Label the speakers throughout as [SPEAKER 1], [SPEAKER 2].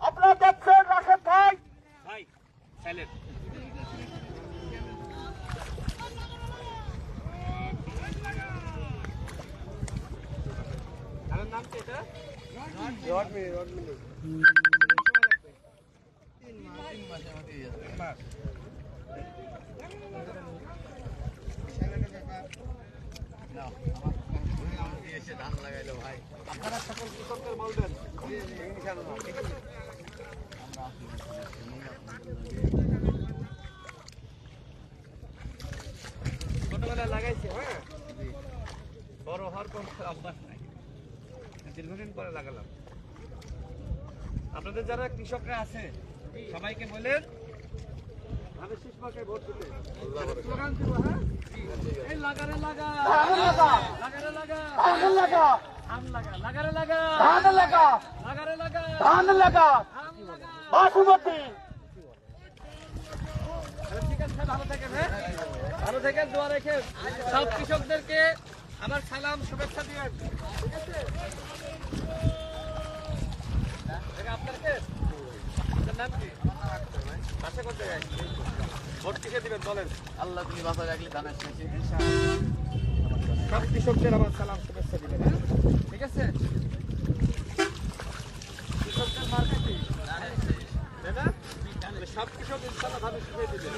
[SPEAKER 1] আপনারা দেখছেন রাশেদ ভাই নাম কি এটা? ধান লাগাইলো ভাই, আপনারা সকল কৃষকদের বলবেন ছোটবেলায় লাগাইছে। হ্যাঁ, বড় হওয়ার পর অভ্যাস নাই, দীর্ঘদিন পরে লাগালাম। আপনাদের যারা কৃষকরা আছে সবাইকে বলেন ধানের শীষ মার্কায় ভোট দিতে। স্লোগান দিব, হ্যাঁ, এই লাগারে লাগা, লাগারে লাগা, ধান লাগা, ধান লাগা, লাগারে লাগা, ধান লাগা, লাগারে লাগা, ধান লাগা, বাসমতি। ঠিক আছে, ভালো থাকেন। হ্যাঁ, ভালো থাকেন, দোয়া রেখে সব কৃষকদেরকে আমার সালাম শুভেচ্ছা দিবেন। ঠিক আছে, আপনার নাম কি? আশা করতে যাই ভোট কিসে দিবেন বলেন? আল্লাহ তুমি বাসায় রাখলে ধানের শেষে সব কৃষকদের আমার সালাম শুভেচ্ছা দিবেন। ঠিক আছে, কৃষকদের মার্কা কি তাই না? সব কৃষক ইনশাআল্লাহ ধানের শেষে দিবেন।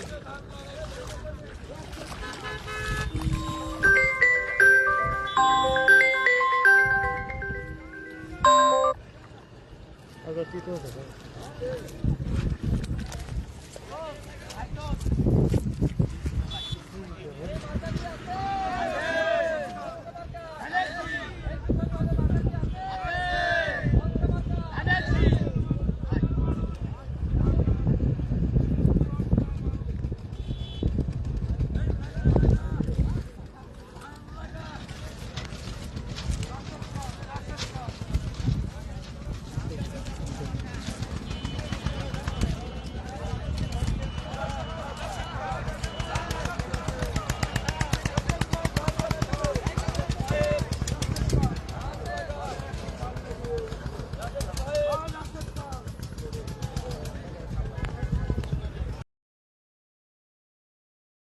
[SPEAKER 1] আচ্ছা, ঠিক আছে।